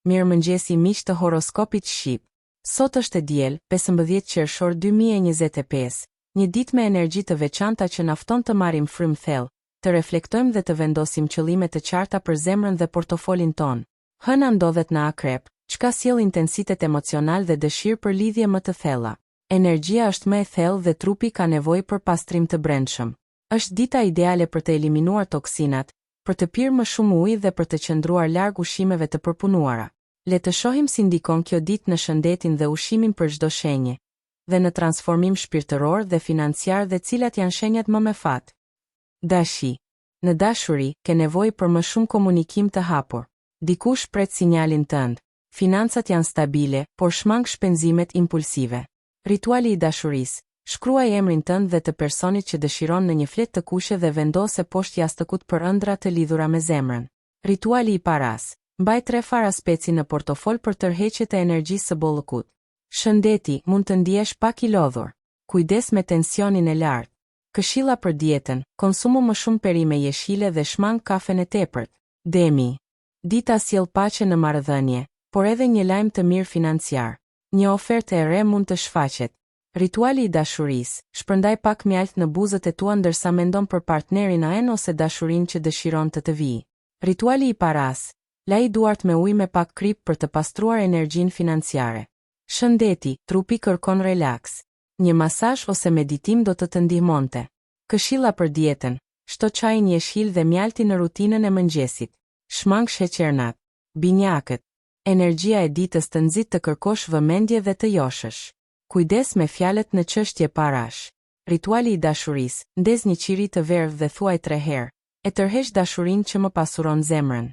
Mirëmëngjesi miq të horoskopit shqip. Sot është e diel, 15 qershor 2025, një ditë me energji të veçanta që na fton të marrim frymë thellë, të reflektojmë dhe të vendosim qëllime të qarta për zemrën dhe portofolin ton. Hëna ndodhet në Akrep, çka sjell intensitet emocional dhe dëshirë për lidhje më të thella. Energjia është më e thellë dhe trupi ka nevojë për pastrim të brendshëm. Është dita ideale për të eliminuar toksinat, për të pirë më shumë ujë dhe për të qëndruar larg ushqimeve të përpunuara. Le të shohim si ndikon kjo ditë në shëndetin dhe ushimin për çdo shenjë, dhe në transformim shpirtëror dhe financiar dhe cilat janë shenjat më me fat. Dashi. Në dashuri, ke nevojë për më shumë komunikim të hapur. Dikush pret sinjalin tënd. Financat janë stabile, por shmang shpenzimet impulsive. Rituali i dashurisë. Shkruaj emrin tënd dhe të personit që dëshiron në një fletë të kuqe dhe vendose poshtë jashtëkut për ëndra të lidhura me zemrën. Rituali i paras. Mbaj 3 fara speci në portofol për tërheqje të energjisë së bollëkut. Shëndeti, mund të ndihesh pak i lodhur. Kujdes me tensionin e lartë. Këshilla për dietën, konsumo më shumë perime jeshile dhe shmang kafen e tepërt. Demi. Dita sjell paqe në marrëdhënie, por edhe një lajm të mirë financiar. Një ofertë e re mund të shfaqet. Rituali i dashurisë, shpërndaj pak mjalt në buzët e tua ndërsa mendon për partnerin aen ose dashurinë që dëshiron të vijë. Rituali i paras, laj duart me ujë me pak krip për të pastruar energjinë financiare. Shëndeti, trupi kërkon relaks. Një masazh ose meditim do të ndihmonte. Këshilla për dietën, shto çajin jeshil dhe mjalti në rutinën e mëngjesit. Shmang sheqernat. Binjakët. Energjia e ditës të nxit të kërkosh vëmendje dhe të joshësh. Kujdes me fjalët në çështje parash. Rituali i dashurisë, ndez një qiri të verdhë dhe thuaj 3 herë, e tërheq dashurinë që më pasuron zemrën.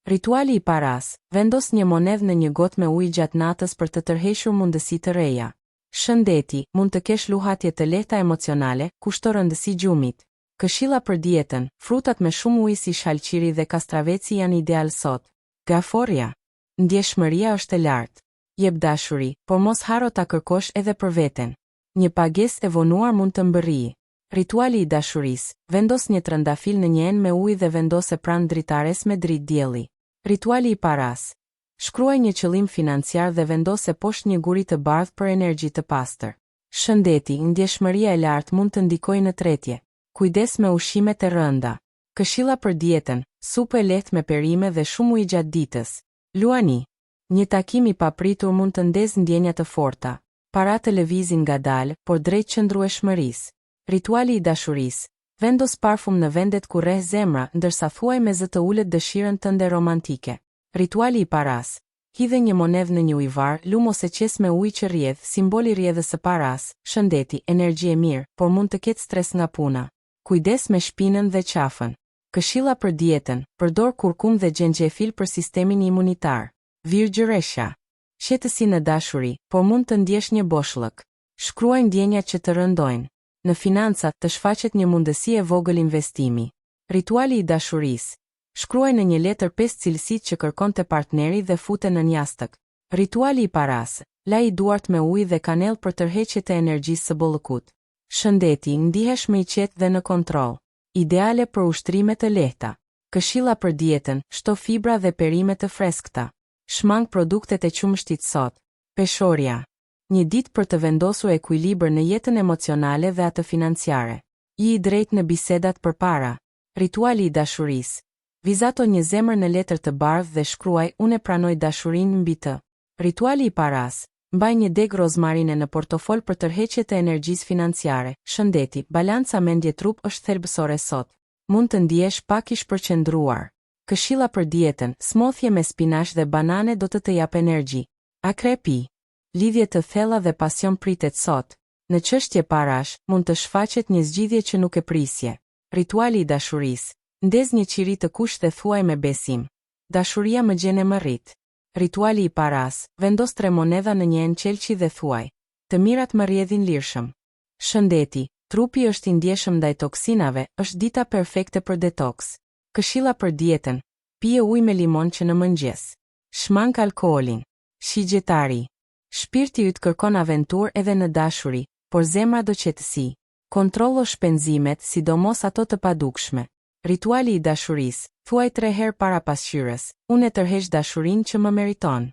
Rituali i paras, vendos një monedhë në një gotë me ujë gjatë natës për të tërhequr mundësi të reja. Shëndeti, mund të kesh luhatje të lehta emocionale, kushto rëndësi gjumit. Këshilla për dietën, frutat me shumë ujë si shalqiri dhe kastraveci janë ideal sot. Gaforja. Ndjeshmëria është e lartë. Jep dashuri, por mos haro ta kërkosh edhe për veten. Një pagesë e vonuar mund të mbërrijë. Rituali i dashurisë, vendos një trëndafil në një enë me ujë dhe vendose pranë dritares me dritë dielli. Rituali i paras. Shkruaj një qëllim financiar dhe vendose poshtë një guri të bardhë për energji të pastër. Shëndeti, ndjeshmëria e lartë mund të ndikojë në tretje. Kujdes me ushqimet e rënda. Këshilla për dietën, supë e lehtë me perime dhe shumë ujë gjatë ditës. Luani. Një takim i papritur mund të ndezë ndjenja të forta. Para të lëvizin ngadalë, por drejt qëndrueshmërisë. Rituali i dashurisë. Vendos parfum në vendet ku rreh zemra, ndërsa thuaj me zë të ulët dëshirën tënde romantike. Rituali i paras. Hidhe një monedhë në një ujvar, lum ose qes me ujë që rrjedh, simboli rrjedhës së paras. Shëndeti, energji e mirë, por mund të ketë stres nga puna. Kujdes me shpinën dhe qafën. Këshilla për dietën, përdor kurkum dhe xhenxhefil për sistemin imunitar. Virgjëresha. Qetësi në dashuri, por mund të ndjesh një boshllëk. Shkruaj ndjenjat që të rëndojnë. Në financa, të shfaqet një mundësi e vogël investimi. Rituali i dashurisë. Shkruaj në një letër 5 cilësitë që kërkon te partneri dhe fute në njastëk. Rituali i paras. Laj duart me ujë dhe kanell për tërheqje të energjisë së bollëkut. Shëndeti, ndihesh më i qetë dhe në kontroll. Ideale për ushtrime të lehta. Këshilla për dietën, shto fibra dhe perime të freskëta. Shmang produktet e qumshtit sot. Peshorja. Një ditë për të vendosur ekuilibër në jetën emocionale dhe atë financiare. I drejt në bisedat përpara. Rituali i dashurisë. Vizato një zemër në letër të bardhë dhe shkruaj unë pranoj dashurinë mbi të. Rituali i paras. Mbaj një deg rozmarine në portofol për tërheqje të energjisë financiare. Shëndeti, balanca mendje-trup është thelbësore sot. Mund të ndihesh pak i shpërqendruar. Këshilla për dietën, smoothie me spinash dhe banane do të jap energji. Akrepi. Lidhje të thella dhe pasion pritet sot. Në çështje parash, mund të shfaqet një zgjidhje që nuk e prisje. Rituali i dashurisë. Ndez një qiri të kuq dhe thuaj me besim. Dashuria më gjen e më rrit. Rituali i paras. Vendos 3 monedha në një enë qelçi dhe thuaj. Të mirat më rrjedhin lirshëm. Shëndeti. Trupi është i ndjeshëm ndaj toksinave, është dita perfekte për detoks. Këshilla për dietën. Pije ujë me limon që në mëngjes. Shmang alkoolin. Shigjetari. Shpirti yt kërkon aventurë edhe në dashuri, por zemra do qetësi. Kontrollo shpenzimet, sidomos ato të padukshme. Rituali i dashurisë. Thuaj 3 herë para pasqyrës: unë e tërheq dashurinë që më meriton.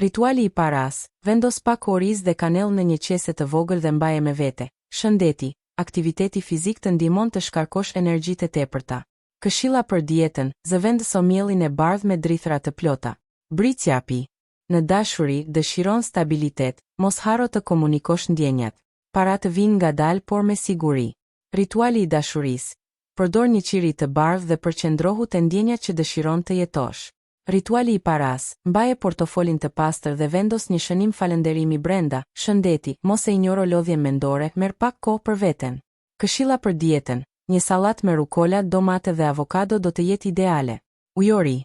Rituali i paras. Vendos pak oriz dhe kanell në një qese të vogël dhe mbaje me vete. Shëndeti. Aktiviteti fizik të ndihmon të shkarkosh energjitë e tepërta. Këshilla për dietën. Zëvendëso mielin e bardhë me drithra të plota. Bricjapi. Në dashuri dëshiron stabilitet, mos harro të komunikosh ndjenjat. Para të vinë ngadalë por me siguri. Rituali i dashurisë. Përdor një qiri të bardhë dhe përqendrohu te ndjenjat që dëshiron të jetosh. Rituali i paras. Mbaje portofolin të pastër dhe vendos një shënim falënderimi brenda. Shëndeti, mos e injoro lodhjen mendore, merr pak kohë për veten. Këshilla për dietën. Një sallat me rukola, domate dhe avokado do të jetë ideale. Ujori.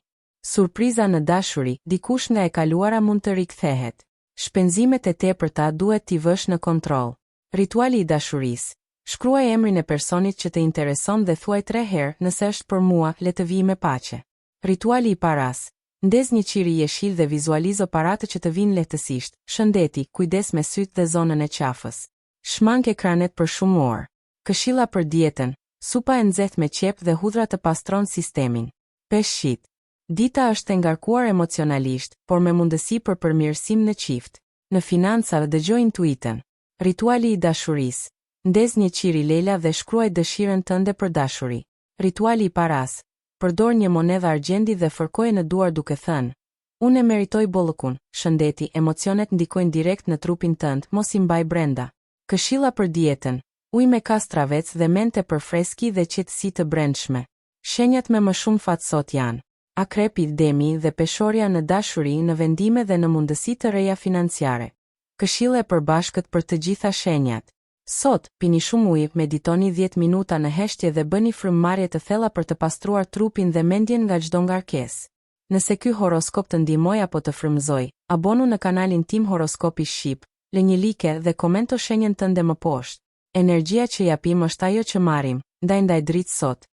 Surpriza në dashuri, dikush nga e kaluara mund të rikthehet. Shpenzimet e tepërta duhet t'i vësh në kontroll. Rituali i dashurisë. Shkruaj emrin e personit që të intereson dhe thuaj 3 herë: nëse është për mua, le të vijë me paqe. Rituali i paras. Ndez një qiri jeshil dhe vizualizo paratë që të vinë lehtësisht. Shëndeti, kujdes me sytë dhe zonën e qafës. Shmang ekranet për shumë orë. Këshilla për dietën. Supa e nxehtë me qep dhe hudhra të pastron sistemin. Peshqit. Dita është e ngarkuar emocionalisht, por me mundësi për përmirësim në qift. Në financa dëgjoj intuitën. Rituali i dashurisë. Ndez një qiri lela dhe shkruaj dëshirën tënde për dashuri. Rituali i paras. Përdor një monedhë argjendi dhe fërkoje në duar duke thënë: unë e meritoj bollëkun. Shëndeti, emocionet ndikojnë direkt në trupin tënd, mos i mbaj brenda. Këshilla për dietën. Ujë me kastravec dhe mente për freski dhe qetësi të brendshme. Shenjat me më shumë fat sot janë: Akrepi, Demi dhe Peshorja në dashuri, në vendime dhe në mundësi të reja financiare. Këshilla e përbashkët për të gjitha shenjat. Sot, pini shumë ujë, meditoni 10 minuta në heshtje dhe bëni frymëmarrje të thella për të pastruar trupin dhe mendjen nga çdo ngarkesë. Nëse ky horoskop të ndihmoi apo të frymëzoi, abonu në kanalin tim Horoskopi Shqip, lë një like dhe komento shenjën tënde më poshtë. Energjia që japim është ajo që marrim, ndaj dritë sot.